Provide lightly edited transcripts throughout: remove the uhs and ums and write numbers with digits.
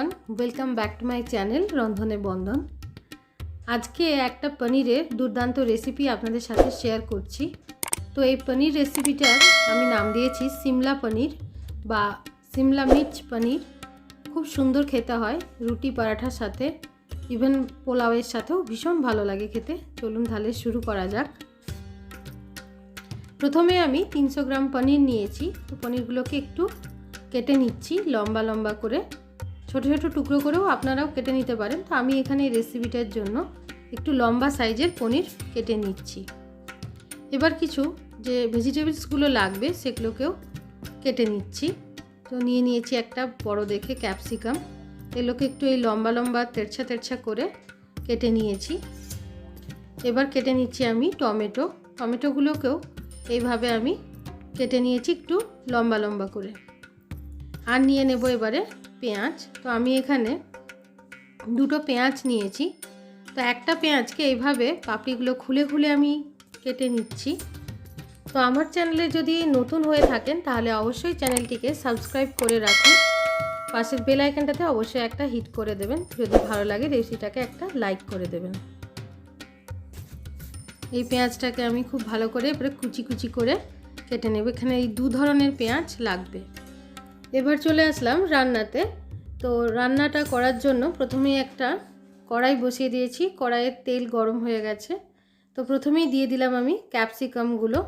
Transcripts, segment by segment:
Everyone, welcome back to my channel Rondhone Bondhon. আজকে একটা পনিরের দুর্দান্ত রেসিপি আপনাদের সাথে শেয়ার করছি। তো এই পনির রেসিপিটার আমি নাম দিয়েছি সিমলা পনির বা সিমলা মির্চ পনির। খুব সুন্দর খেতে হয় রুটি পরাঠার সাথে, ইভেন পোলাওয়ের সাথেও ভীষণ ভালো লাগে খেতে। চলুন তাহলে শুরু করা যাক। প্রথমে আমি 300 গ্রাম পনির নিয়েছি। তো পনিরগুলোকে একটু কেটে নিচ্ছি লম্বা লম্বা করে, ছোট ছোট টুকরো করেও আপনারাও কেটে নিতে পারেন। তো আমি এখানে এই রেসিপিটার জন্য একটু লম্বা সাইজের পনির কেটে নিচ্ছি। এবার কিছু যে ভেজিটেবলসগুলো লাগবে সেগুলোকেও কেটে নিচ্ছি। তো নিয়ে নিয়েছি একটা বড় দেখে ক্যাপসিকাম, এগুলোকে একটু এই লম্বা লম্বা তেরছা তেরছা করে কেটে নিয়েছি। এবার কেটে নিচ্ছি আমি টমেটোগুলোকেও এইভাবে আমি কেটে নিয়েছি একটু লম্বা লম্বা করে। আর নিয়ে নেব এবারে পেঁয়াজ। তো আমি এখানে দুটো পেঁয়াজ নিয়েছি। তো একটা পেঁয়াজকে এইভাবে পাপড়িগুলো খুলে খুলে আমি কেটে নিচ্ছি। তো আমার চ্যানেলে যদি নতুন হয়ে থাকেন তাহলে অবশ্যই চ্যানেলটিকে সাবস্ক্রাইব করে রাখুন, পাশের বেল আইকনটাতে অবশ্যই একটা হিট করে দেবেন। যদি ভালো লাগে রেসিপিটাকে একটা লাইক করে দেবেন। এই পেঁয়াজটাকে আমি খুব ভালো করে এবারে কুচি কুচি করে কেটে নেব। এখানে এই দু ধরনের পেঁয়াজ লাগবে। এবার চলে আসলাম রান্নাতে। তো রান্নাটা করার জন্য প্রথমেই একটা কড়াই বসিয়ে দিয়েছি। কড়াইয়ের তেল গরম হয়ে গেছে। তো প্রথমেই দিয়ে দিলাম আমি ক্যাপসিকামগুলো,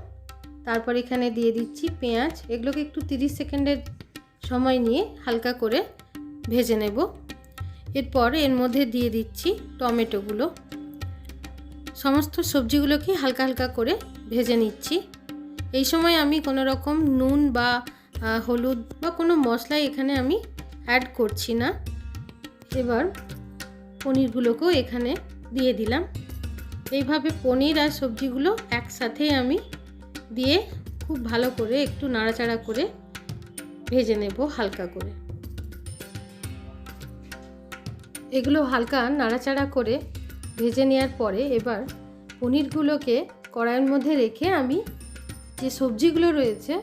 তারপর এখানে দিয়ে দিচ্ছি পেঁয়াজ। এগুলোকে একটু 30 সেকেন্ডের সময় নিয়ে হালকা করে ভেজে নেব। এরপর এর মধ্যে দিয়ে দিচ্ছি টমেটোগুলো। সমস্ত সবজিগুলোকে হালকা হালকা করে ভেজে নিচ্ছি। এই সময় আমি কোনো রকম নুন বা হলুদ বা কোনো মশলা এখানে আমি অ্যাড করছি না। এবার পনিরগুলোকেও এখানে দিয়ে দিলাম। এইভাবে পনির আর সবজিগুলো একসাথে আমি দিয়ে খুব ভালো করে একটু নাড়াচাড়া করে ভেজে নেব হালকা করে। এগুলো হালকা নাড়াচাড়া করে ভেজে নেওয়ার পরে এবার পনিরগুলোকে কড়াইয়ের মধ্যে রেখে আমি যে সবজিগুলো রয়েছে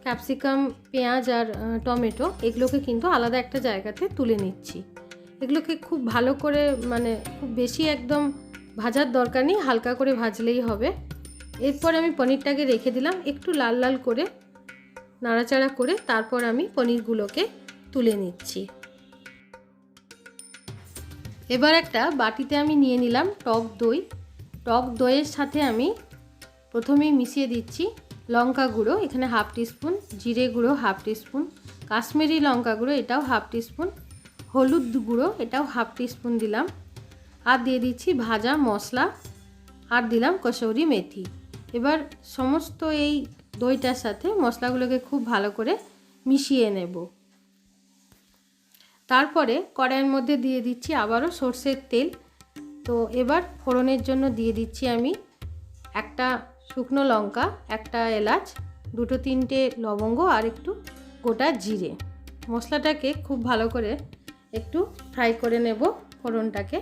ক্যাপসিকাম, পেঁয়াজ আর টমেটো, এগুলোকে কিন্তু আলাদা একটা জায়গাতে তুলে নিচ্ছি। এগুলোকে খুব ভালো করে খুব বেশি একদম ভাজার দরকার নেই, হালকা করে ভাজলেই হবে। এরপর আমি পনিরটাকে রেখে দিলাম একটু লাল লাল করে নাড়াচাড়া করে। তারপর আমি পনিরগুলোকে তুলে নিচ্ছি। এবার একটা বাটিতে আমি নিয়ে নিলাম টক দইয়ের সাথে আমি প্রথমেই মিশিয়ে দিচ্ছি লঙ্কা গুঁড়ো, এখানে হাফ টিস্পুন, জিরে গুঁড়ো হাফ টিস্পুন, কাশ্মীরি লঙ্কা গুঁড়ো এটাও হাফ টিস্পুন, হলুদ গুঁড়ো এটাও হাফ টিস্পুন দিলাম। আর দিয়ে দিচ্ছি ভাজা মশলা, আর দিলাম কসুরি মেথি। এবার সমস্ত এই দইটার সাথে মশলাগুলোকে খুব ভালো করে মিশিয়ে নেব। তারপরে কড়াইয়ের মধ্যে দিয়ে দিচ্ছি আবারও সর্ষের তেল। তো এবার ফোড়নের জন্য দিয়ে দিচ্ছি আমি একটা শুকনো লঙ্কা, একটা এলাচ, দুটো তিনটে লবঙ্গ আর একটু গোটা জিরে। মশলাটাকে খুব ভালো করে একটু ফ্রাই করে নেব ফোড়নটাকে।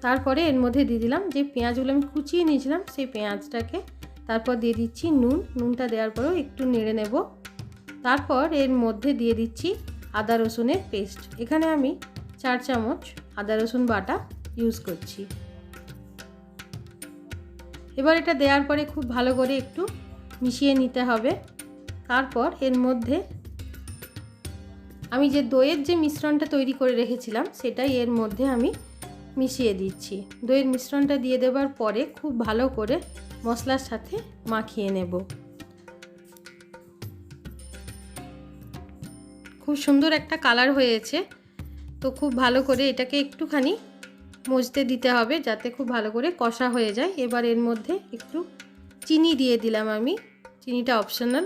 তারপরে এর মধ্যে দিয়ে দিলাম যে পেঁয়াজগুলো আমি কুচিয়ে নিয়েছিলাম সেই পেঁয়াজটাকে। তারপর দিয়ে দিচ্ছি নুনটা দেওয়ার পরেও একটু নেড়ে নেব। তারপর এর মধ্যে দিয়ে দিচ্ছি আদা রসুনের পেস্ট। এখানে আমি 4 চামচ আদা রসুন বাটা ইউজ করছি। এবার এটা দেওয়ার পরে খুব ভালো করে একটু মিশিয়ে নিতে হবে। তারপর এর মধ্যে আমি যে দইয়ের যে মিশ্রণটা তৈরি করে রেখেছিলাম সেটাই এর মধ্যে আমি মিশিয়ে দিচ্ছি। দইয়ের মিশ্রণটা দিয়ে দেওয়ার পরে খুব ভালো করে মশলার সাথে মাখিয়ে নেব। খুব সুন্দর একটা কালার হয়েছে। তো খুব ভালো করে এটাকে একটুখানি মজতে দিতে হবে যাতে খুব ভালো করে কষা হয়ে যায়। এবার এর মধ্যে একটু চিনি দিয়ে দিলাম আমি, চিনিটা অপশনাল।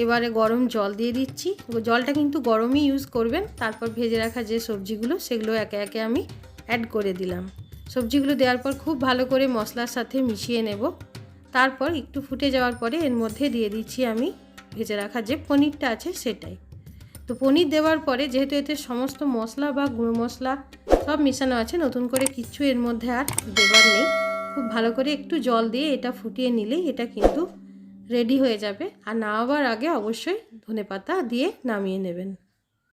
এবারে গরম জল দিয়ে দিচ্ছি। জলটা কিন্তু গরমই ইউজ করবেন। তারপর ভেজে রাখা যে সবজিগুলো সেগুলো একে একে আমি অ্যাড করে দিলাম। সবজিগুলো দেওয়ার পর খুব ভালো করে মশলার সাথে মিশিয়ে নেব। তারপর একটু ফুটে যাওয়ার পরে এর মধ্যে দিয়ে দিচ্ছি আমি ভেজে রাখা যে পনিরটা আছে সেটাই। তো পনির দেওয়ার পরে যেহেতু এতে সমস্ত মশলা বা গুঁড়ো মশলা সব মেশানো আছে, নতুন করে কিচ্ছু এর মধ্যে আর দেবার নেই। খুব ভালো করে একটু জল দিয়ে এটা ফুটিয়ে নিলেই এটা কিন্তু রেডি হয়ে যাবে। আর নামাবার আগে অবশ্যই ধনেপাতা দিয়ে নামিয়ে নেবেন।